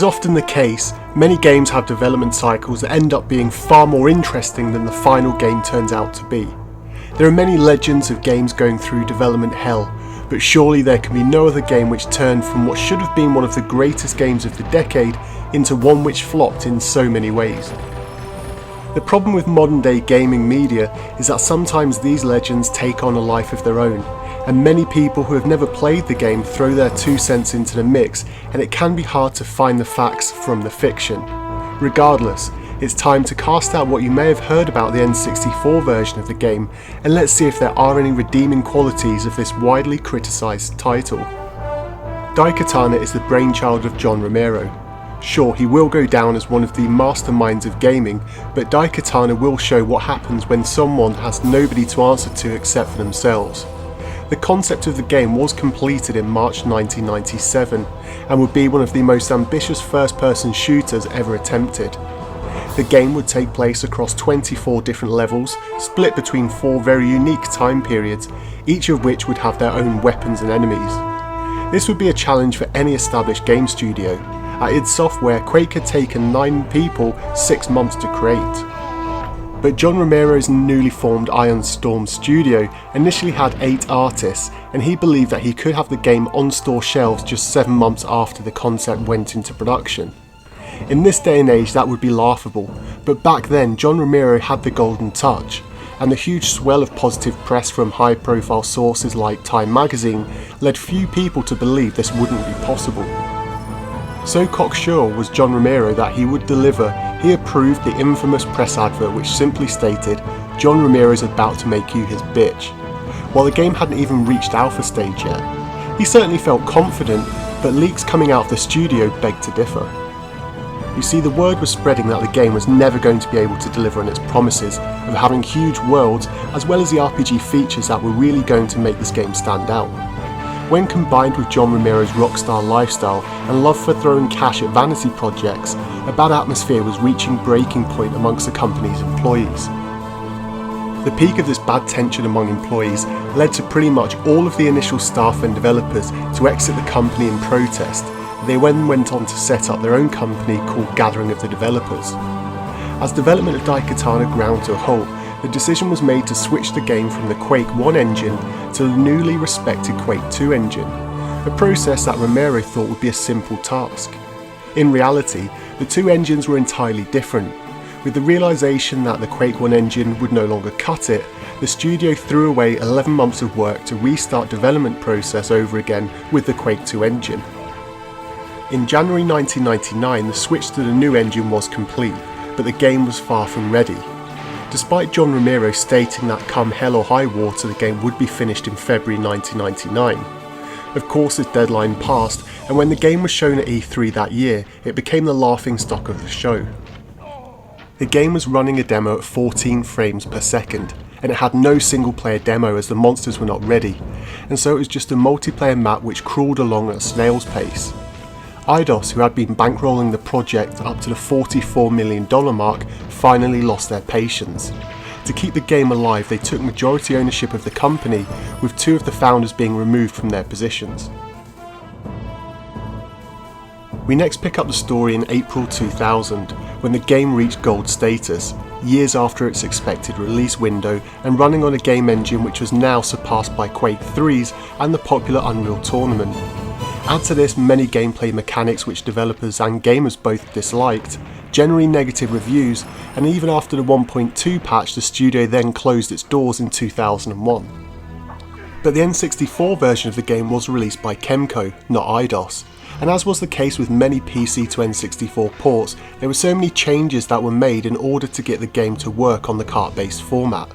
As often the case, many games have development cycles that end up being far more interesting than the final game turns out to be. There are many legends of games going through development hell, but surely there can be no other game which turned from what should have been one of the greatest games of the decade into one which flopped in so many ways. The problem with modern day gaming media is that sometimes these legends take on a life of their own, and many people who have never played the game throw their 2 cents into the mix, and it can be hard to find the facts from the fiction. Regardless, it's time to cast out what you may have heard about the N64 version of the game, and let's see if there are any redeeming qualities of this widely criticised title. Daikatana is the brainchild of John Romero. Sure, he will go down as one of the masterminds of gaming, but Daikatana will show what happens when someone has nobody to answer to except for themselves. The concept of the game was completed in March 1997 and would be one of the most ambitious first-person shooters ever attempted. The game would take place across 24 different levels, split between 4 very unique time periods, each of which would have their own weapons and enemies. This would be a challenge for any established game studio. At id Software, Quake had taken 9 people 6 months to create. But John Romero's newly formed Iron Storm studio initially had 8 artists, and he believed that he could have the game on store shelves just 7 months after the concept went into production. In this day and age that would be laughable, but back then John Romero had the golden touch, and the huge swell of positive press from high profile sources like Time magazine led few people to believe this wouldn't be possible. So cocksure was John Romero that he would deliver, he approved the infamous press advert which simply stated, "John Romero's about to make you his bitch." While the game hadn't even reached alpha stage yet. He certainly felt confident, but leaks coming out of the studio begged to differ. You see, the word was spreading that the game was never going to be able to deliver on its promises of having huge worlds as well as the RPG features that were really going to make this game stand out. When combined with John Romero's rockstar lifestyle and love for throwing cash at vanity projects, a bad atmosphere was reaching breaking point amongst the company's employees. The peak of this bad tension among employees led to pretty much all of the initial staff and developers to exit the company in protest. They then went on to set up their own company called Gathering of the Developers. As development of Daikatana ground to a halt, the decision was made to switch the game from the Quake 1 engine to the newly respected Quake 2 engine, a process that Romero thought would be a simple task. In reality, the two engines were entirely different. With the realisation that the Quake 1 engine would no longer cut it, the studio threw away 11 months of work to restart development process over again with the Quake 2 engine. In January 1999, the switch to the new engine was complete, but the game was far from ready. Despite John Romero stating that come hell or high water the game would be finished in February 1999. Of course this deadline passed, and when the game was shown at E3 that year, it became the laughingstock of the show. The game was running a demo at 14 frames per second, and it had no single player demo as the monsters were not ready, and so it was just a multiplayer map which crawled along at a snail's pace. Eidos, who had been bankrolling the project up to the $44 million mark, finally lost their patience. To keep the game alive, they took majority ownership of the company, with 2 of the founders being removed from their positions. We next pick up the story in April 2000, when the game reached gold status, years after its expected release window, and running on a game engine which was now surpassed by Quake 3's and the popular Unreal Tournament. Add to this many gameplay mechanics which developers and gamers both disliked, generally negative reviews, and even after the 1.2 patch the studio then closed its doors in 2001. But the N64 version of the game was released by Kemco, not Eidos, and as was the case with many PC to N64 ports, there were so many changes that were made in order to get the game to work on the cart-based format.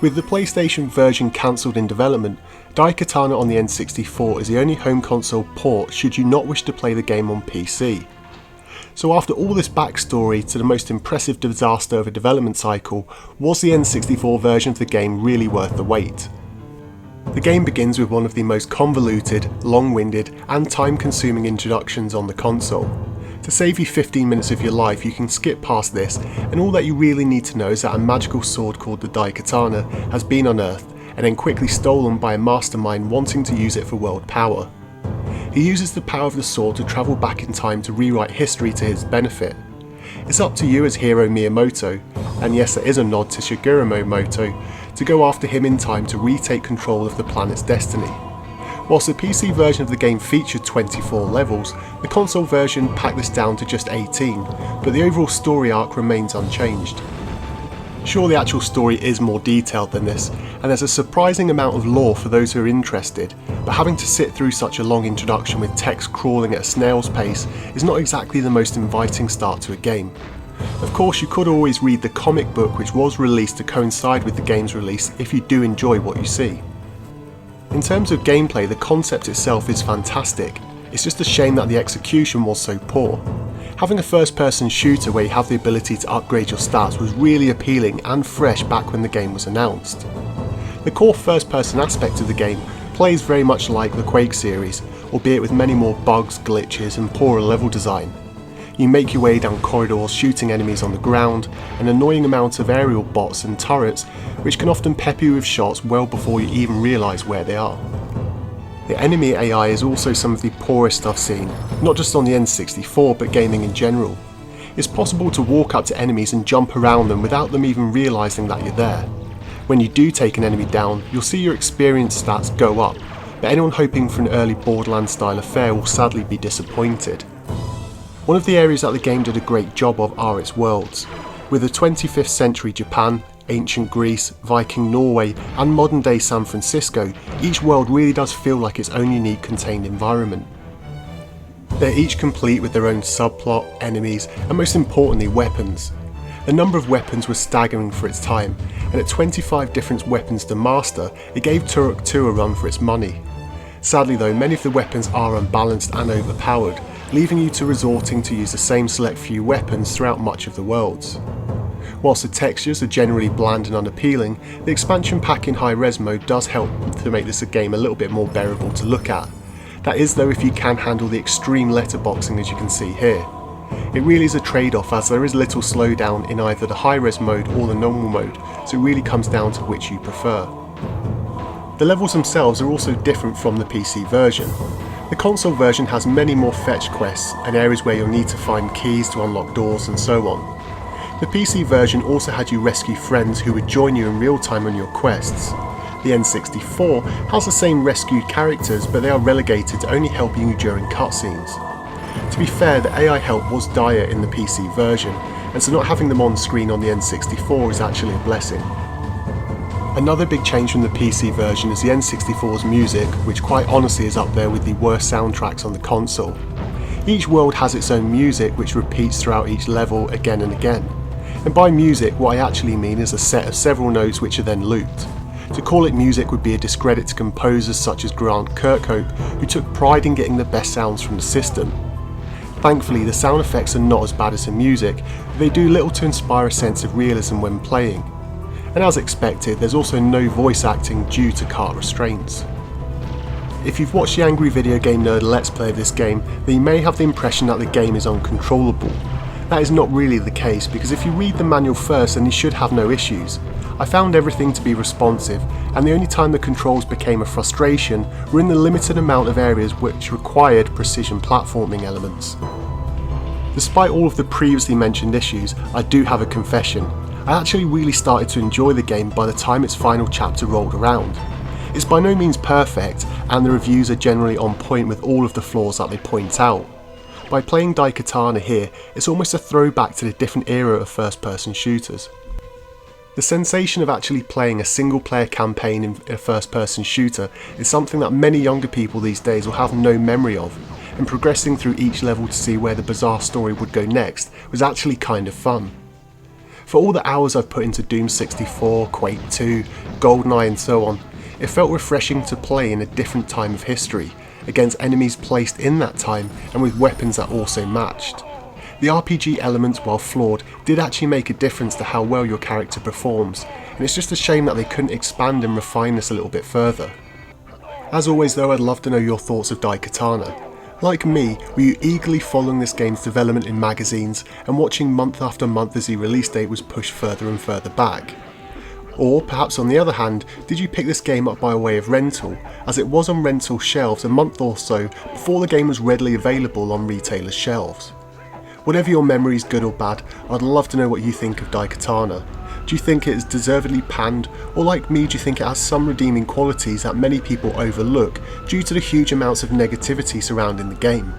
With the PlayStation version cancelled in development, Daikatana on the N64 is the only home console port should you not wish to play the game on PC. So after all this backstory to the most impressive disaster of a development cycle, was the N64 version of the game really worth the wait? The game begins with one of the most convoluted, long-winded and time-consuming introductions on the console. To save you 15 minutes of your life, you can skip past this, and all that you really need to know is that a magical sword called the Daikatana has been unearthed and then quickly stolen by a mastermind wanting to use it for world power. He uses the power of the sword to travel back in time to rewrite history to his benefit. It's up to you as hero Miyamoto, and yes, there is a nod to Shigeru Miyamoto, to go after him in time to retake control of the planet's destiny. Whilst the PC version of the game featured 24 levels, the console version packed this down to just 18, but the overall story arc remains unchanged. Sure, the actual story is more detailed than this, and there's a surprising amount of lore for those who are interested, but having to sit through such a long introduction with text crawling at a snail's pace is not exactly the most inviting start to a game. Of course, you could always read the comic book which was released to coincide with the game's release if you do enjoy what you see. In terms of gameplay, the concept itself is fantastic, it's just a shame that the execution was so poor. Having a first-person shooter where you have the ability to upgrade your stats was really appealing and fresh back when the game was announced. The core first-person aspect of the game plays very much like the Quake series, albeit with many more bugs, glitches and poorer level design. You make your way down corridors shooting enemies on the ground, an annoying amount of aerial bots and turrets which can often pepper you with shots well before you even realise where they are. The enemy AI is also some of the poorest I've seen, not just on the N64 but gaming in general. It's possible to walk up to enemies and jump around them without them even realising that you're there. When you do take an enemy down, you'll see your experience stats go up, but anyone hoping for an early Borderlands style affair will sadly be disappointed. One of the areas that the game did a great job of are its worlds. With the 25th century Japan, ancient Greece, Viking Norway and modern day San Francisco, each world really does feel like its own unique contained environment. They're each complete with their own subplot, enemies and most importantly weapons. The number of weapons was staggering for its time, and at 25 different weapons to master, it gave Turok 2 a run for its money. Sadly though, many of the weapons are unbalanced and overpowered, leaving you to resorting to use the same select few weapons throughout much of the worlds. Whilst the textures are generally bland and unappealing, the expansion pack in high-res mode does help to make this a game a little bit more bearable to look at. That is though if you can handle the extreme letterboxing as you can see here. It really is a trade-off as there is little slowdown in either the high-res mode or the normal mode, so it really comes down to which you prefer. The levels themselves are also different from the PC version. The console version has many more fetch quests and areas where you'll need to find keys to unlock doors and so on. The PC version also had you rescue friends who would join you in real time on your quests. The N64 has the same rescued characters, but they are relegated to only helping you during cutscenes. To be fair, the AI help was dire in the PC version, and so not having them on screen on the N64 is actually a blessing. Another big change from the PC version is the N64's music, which quite honestly is up there with the worst soundtracks on the console. Each world has its own music which repeats throughout each level again and again. And by music, what I actually mean is a set of several notes which are then looped. To call it music would be a discredit to composers such as Grant Kirkhope, who took pride in getting the best sounds from the system. Thankfully, the sound effects are not as bad as the music, but they do little to inspire a sense of realism when playing. And as expected, there's also no voice acting due to cart restraints. If you've watched the Angry Video Game Nerd Let's Play of this game, then you may have the impression that the game is uncontrollable. That is not really the case, because if you read the manual first then you should have no issues. I found everything to be responsive, and the only time the controls became a frustration were in the limited amount of areas which required precision platforming elements. Despite all of the previously mentioned issues, I do have a confession. I actually really started to enjoy the game by the time its final chapter rolled around. It's by no means perfect, and the reviews are generally on point with all of the flaws that they point out. By playing Daikatana here, it's almost a throwback to the different era of first-person shooters. The sensation of actually playing a single-player campaign in a first-person shooter is something that many younger people these days will have no memory of, and progressing through each level to see where the bizarre story would go next was actually kind of fun. For all the hours I've put into Doom 64, Quake 2, GoldenEye and so on, it felt refreshing to play in a different time of history, against enemies placed in that time and with weapons that also matched. The RPG elements, while flawed, did actually make a difference to how well your character performs, and it's just a shame that they couldn't expand and refine this a little bit further. As always though, I'd love to know your thoughts of Daikatana. Like me, were you eagerly following this game's development in magazines and watching month after month as the release date was pushed further and further back? Or perhaps on the other hand, did you pick this game up by way of rental, as it was on rental shelves a month or so before the game was readily available on retailers' shelves? Whatever your memory is, good or bad, I'd love to know what you think of Daikatana. Do you think it is deservedly panned, or like me, do you think it has some redeeming qualities that many people overlook due to the huge amounts of negativity surrounding the game?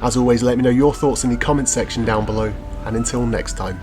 As always, let me know your thoughts in the comments section down below, and until next time.